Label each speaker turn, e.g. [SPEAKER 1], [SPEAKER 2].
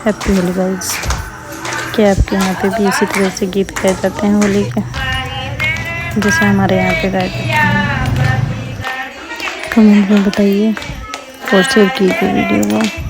[SPEAKER 1] Happy Holi guys. क्या आपके यहाँ पे भी इसी तरह से गीत गाए जाते हैं होली के, जैसे हमारे यहाँ पे गाए जाते हैं? कमेंट में बताइए और शेयर कीजिए वीडियो को।